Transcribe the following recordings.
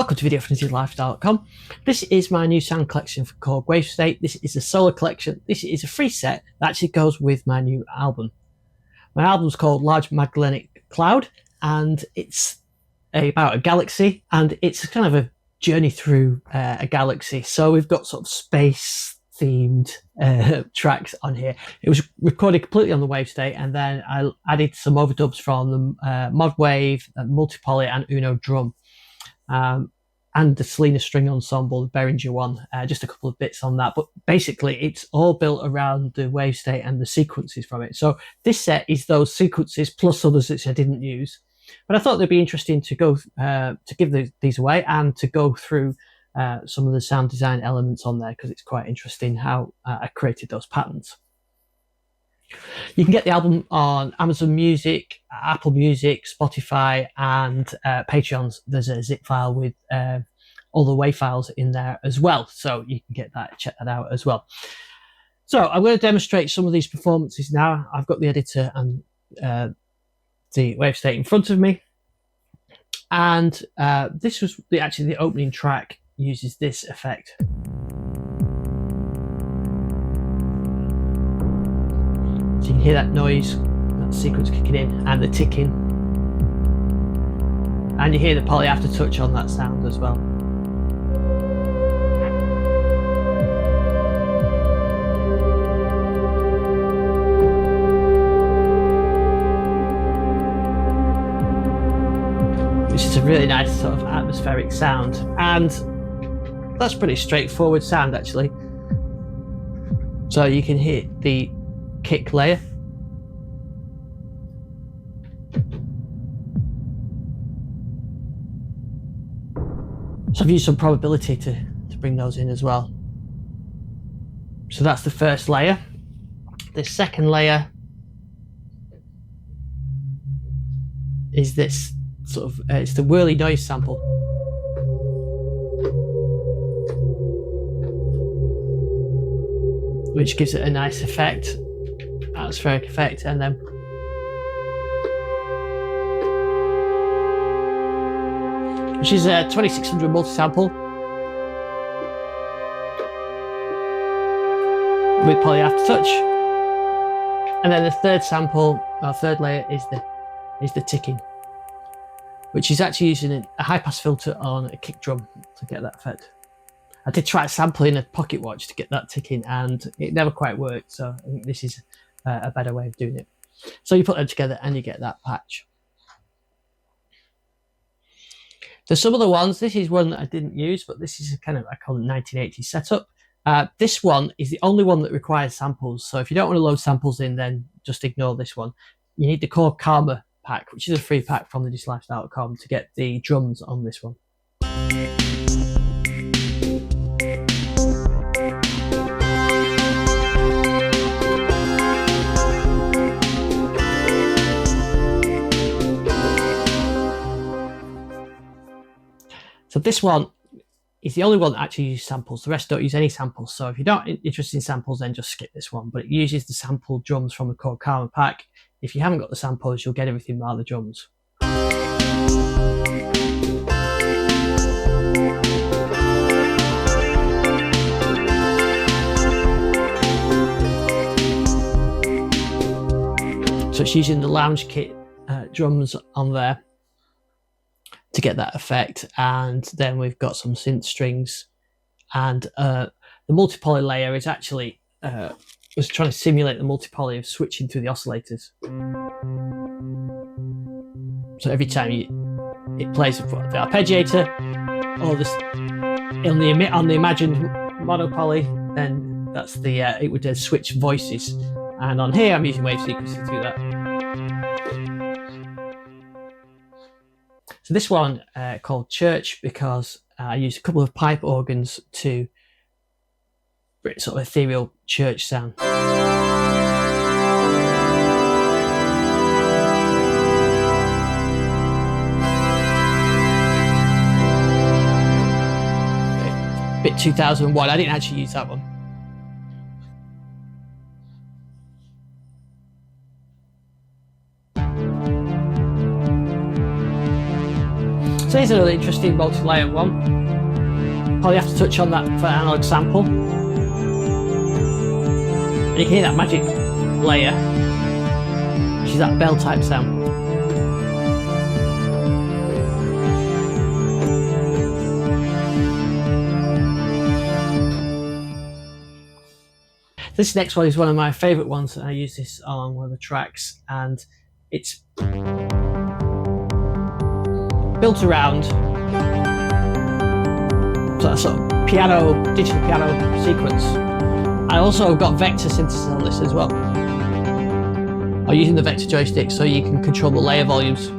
Welcome to videofinitivlifestyle.com. This is my new sound collection for Korg Wavestate. This is a solo collection. This is a free set that actually goes with my new album. My album's called Large Magellanic Cloud, and it's about a galaxy, and it's kind of a journey through a galaxy. So we've got sort of space themed tracks on here. It was recorded completely on the Wavestate, and then I added some overdubs from the Mod Wave, Multipoly and Uno drum, and the Solina string ensemble, the Behringer one, just a couple of bits on that. But basically it's all built around the Wavestate and the sequences from it. So this set is those sequences plus others which I didn't use, but I thought they'd be interesting to go to give these away and to go through some of the sound design elements on there, because it's quite interesting how I created those patterns. You can get the album on Amazon Music, Apple Music, Spotify, and Patreon's. There's a zip file with all the WAV files in there as well, so you can get that, check that out as well. So I'm going to demonstrate some of these performances now. I've got the editor and the Wavestate in front of me, and this was actually the opening track. Uses this effect. So you can hear that noise, that sequence kicking in, and the ticking. And you hear the poly aftertouch on that sound as well. Which is a really nice sort of atmospheric sound. And that's pretty straightforward sound actually. So you can hear the kick layer. So I've used some probability to bring those in as well. So that's the first layer. The second layer is this sort of, it's the whirly noise sample. Which gives it a nice effect, atmospheric effect, and then which is a 2600 multi-sample with poly aftertouch. And then the third sample, our third layer, is the ticking, which is actually using a high-pass filter on a kick drum to get that effect. I did try sampling a pocket watch to get that ticking, and it never quite worked, so I think this is a better way of doing it. So you put them together and you get that patch. There's some other ones. This is one that I didn't use, but this is a kind of, I call it 1980s setup. This one is the only one that requires samples, so if you don't want to load samples in, then just ignore this one. You need the Korg Karma pack, which is a free pack from thedislifestyle.com, to get the drums on this one. So this one is the only one that actually uses samples. The rest don't use any samples. So if you're not interested in samples, then just skip this one. But it uses the sample drums from the Korg Karma pack. If you haven't got the samples, you'll get everything by the drums. So it's using the lounge kit drums on there to get that effect, and then we've got some synth strings, and the multipoly layer is actually was trying to simulate the multipoly of switching through the oscillators. So every time it plays the arpeggiator or this on the imagined monopoly, then that's the it would switch voices, and on here I'm using wave sequencing to do that. So this one called Church, because I used a couple of pipe organs to sort of ethereal church sound. Bit 2001, I didn't actually use that one. So here's another interesting multi-layer one. Probably have to touch on that for analog sample. And you can hear that magic layer, which is that bell type sound. This next one is one of my favourite ones, and I use this on one of the tracks, and it's built around sort of piano, digital piano sequence. I also got vector synthesis on this as well. I'm using the vector joystick so you can control the layer volumes.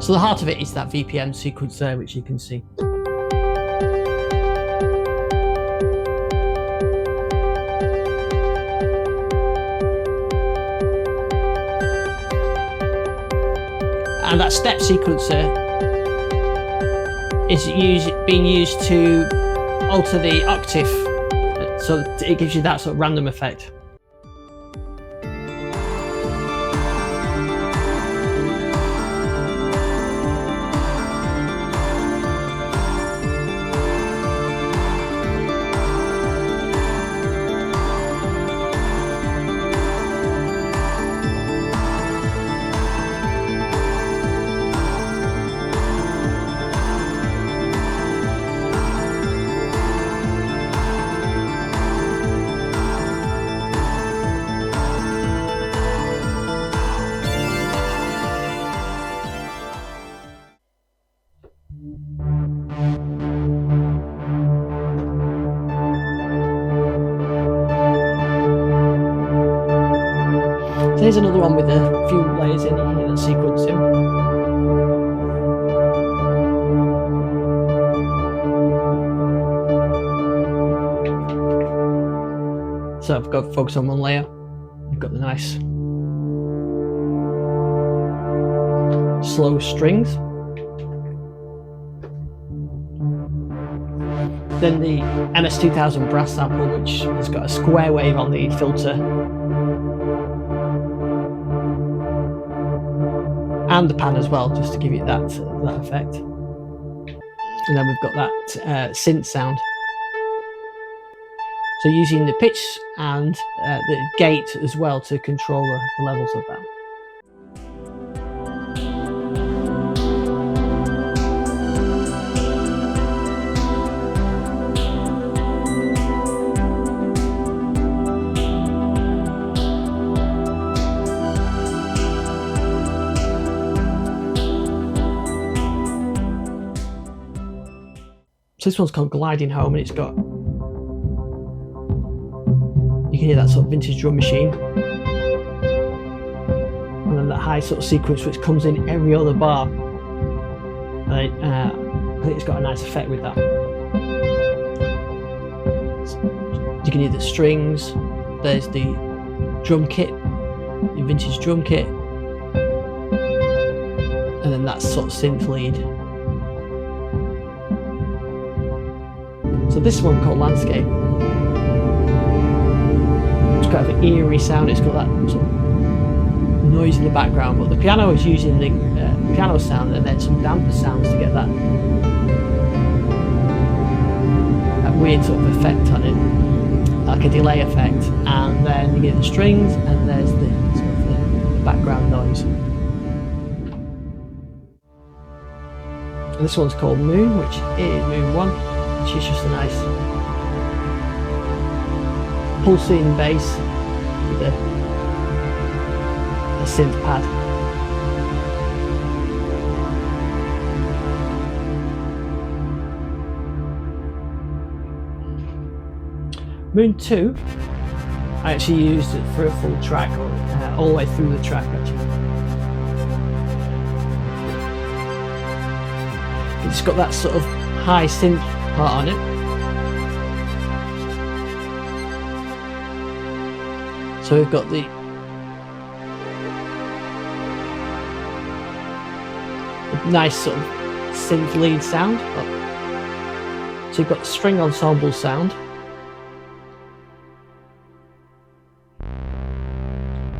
So the heart of it is that VPM sequence there, which you can see. And that step sequencer is being used to alter the octave, so it gives you that sort of random effect. So here's another one with a few layers in here that sequence in. So I've got to focus on one layer. You've got the nice slow strings. Then the MS2000 brass sample, which has got a square wave on the filter. And the pan as well, just to give you that effect. And then we've got that synth sound. So using the pitch and the gate as well to control the levels of that. So this one's called Gliding Home, and it's got, you can hear that sort of vintage drum machine, and then that high sort of sequence which comes in every other bar. I think it's got a nice effect with that. You can hear the strings, there's the drum kit, the vintage drum kit, and then that sort of synth lead. So this one called Landscape. It's got an eerie sound, it's got that sort of noise in the background, but the piano is using the piano sound and then some damper sounds to get that weird sort of effect on it, like a delay effect. And then you get the strings and there's the sort of the background noise. And this one's called Moon, which is Moon 1. She's just a nice pulsing bass with a synth pad. Moon 2, I actually used it for a full track, all the way through the track actually. It's got that sort of high synth part on it. So we've got the nice sort of synth lead sound. So you've got the string ensemble sound.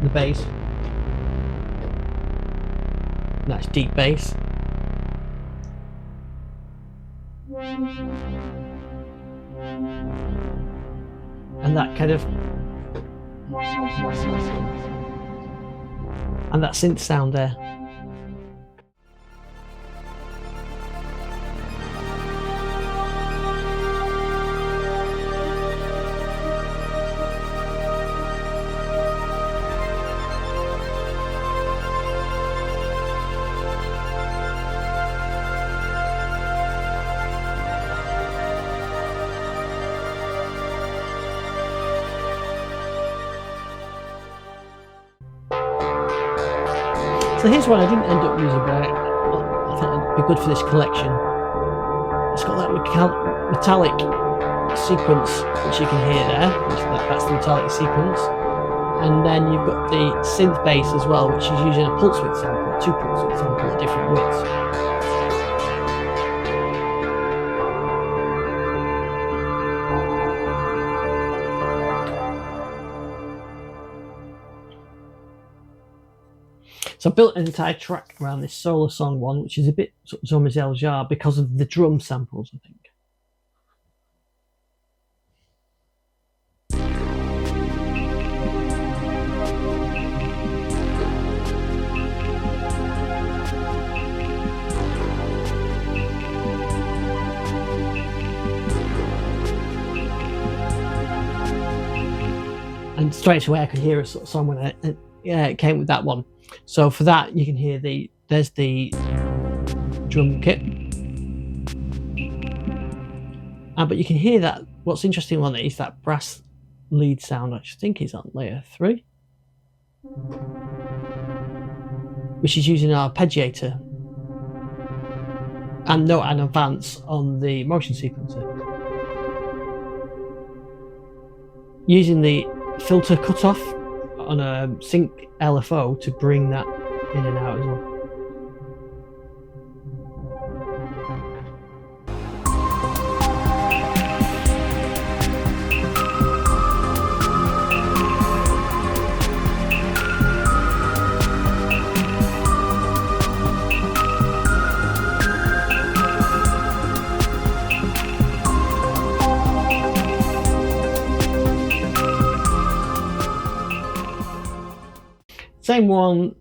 the bass. Nice deep bass. And that kind of, and that synth sound there. So here's one I didn't end up using, but I thought it'd be good for this collection. It's got that metallic sequence, which you can hear there. That's the metallic sequence. And then you've got the synth bass as well, which is using a pulse width sample, 2 pulse width sample at different widths. So I built an entire track around this solo song one, which is a bit sort of Jean-Michel Jarre because of the drum samples, I think. And straight away I could hear a sort of song when it came with that one. So for that you can hear there's the drum kit, but you can hear that. What's interesting on it is that brass lead sound, which I think is on layer 3, which is using an arpeggiator and note and advance on the motion sequencer, using the filter cutoff on a sync LFO to bring that in and out as well. Same one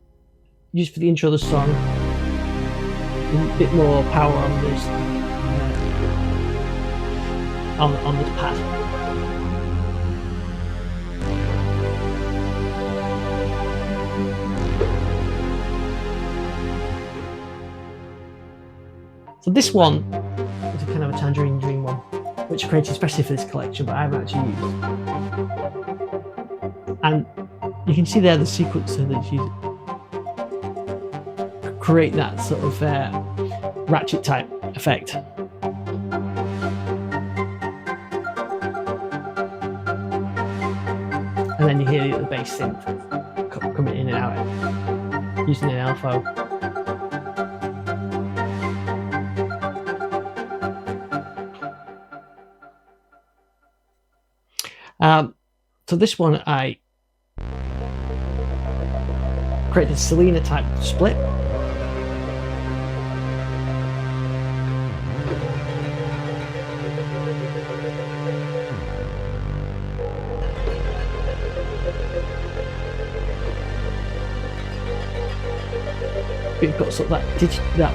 used for the intro of the song. A bit more power on this on this pad. So this one is a kind of a Tangerine Dream one, which I created especially for this collection, but I haven't actually used. And you can see there the sequencer that you create that sort of ratchet type effect. And then you hear the bass synth coming in and out using an LFO. So this one I created a Solina type split. We've got sort of that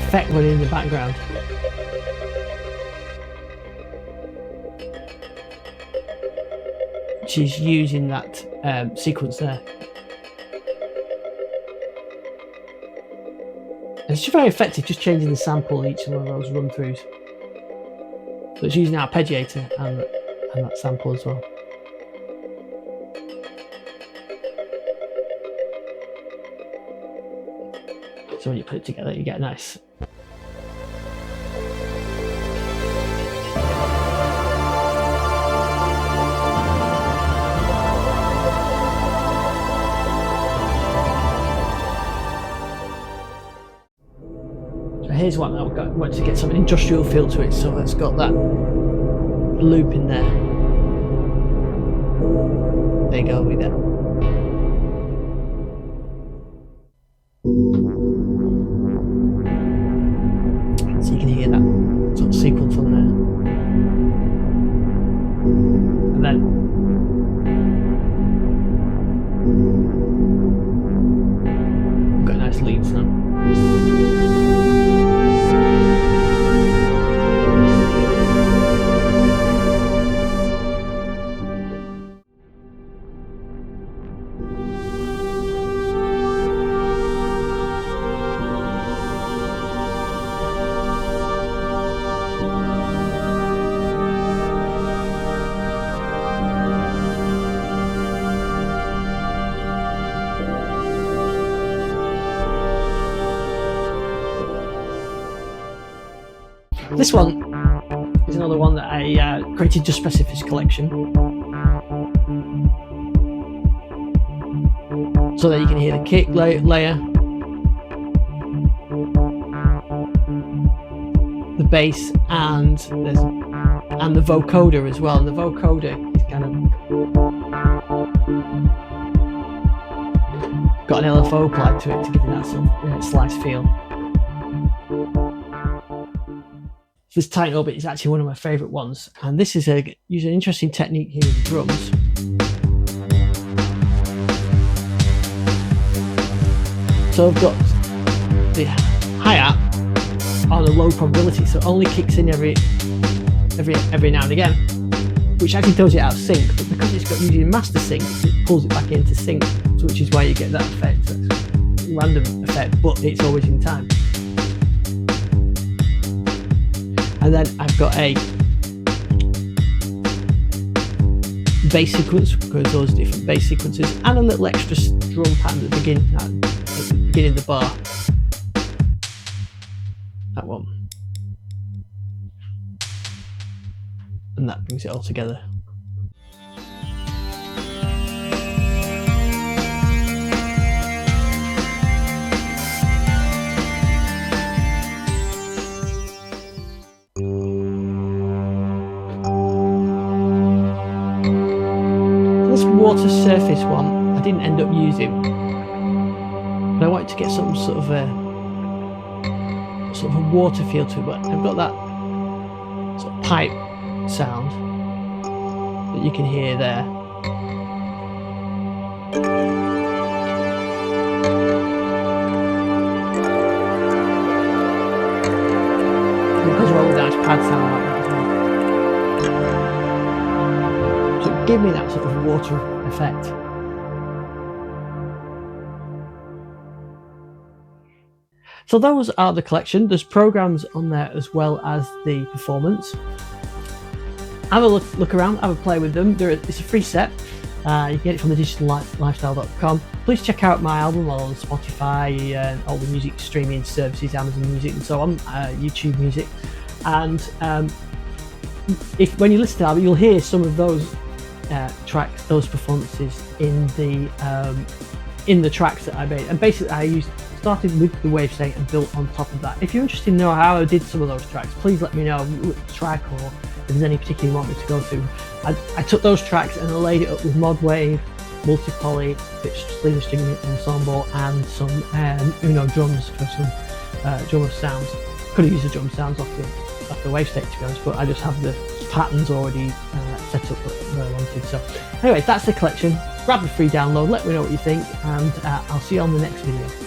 effect running in the background. She's using that sequence there. And it's just very effective, just changing the sample in each one of those run throughs. So it's using an arpeggiator and that sample as well. So when you put it together, you get a nice. Here's one I want to get some industrial feel to it, so it's got that loop in there. There you go with that. This one is another one that I created just specific for this collection, so that you can hear the kick layer, the bass, and the vocoder as well. And the vocoder is kind of got an LFO plug to it to give you that sort of slice feel. This tight orbit is actually one of my favourite ones, and this is using an interesting technique here with the drums. So I've got the hi-hat on a low probability, so it only kicks in every now and again, which actually throws it out of sync, but because it's got using master sync, it pulls it back into sync, which is why you get that effect. So it's a random effect, but it's always in time. And then I've got a bass sequence, because those different bass sequences, and a little extra drum pattern at the beginning of the bar. That one. And that brings it all together. This water surface one I didn't end up using, but I wanted to get some sort of a water feel to it, but I've got that sort of pipe sound that you can hear there. Because well with that pad sound like that as well. So give me that sort of water effect. So those are the collection. There's programs on there as well as the performance. Have a look around, have a play with them. It's a free set. You can get it from the digitallifestyle.com. Please check out my album on Spotify and all the music streaming services, Amazon Music and so on, YouTube Music. And when you listen to the album, you'll hear some of those tracks, those performances in the tracks that I made. And basically I started with the Wavestate and built on top of that. If you're interested to know how I did some of those tracks, please let me know which track or if there's any particular you want me to go to. I took those tracks and I laid it up with mod wave, multi-poly, Solina string ensemble, and some drums for some drum sounds. Could have used the drum sounds off the Wavestate to be honest, but I just have the patterns already set up where I wanted. So anyways, that's the collection. Grab the free download, let me know what you think, and I'll see you on the next video.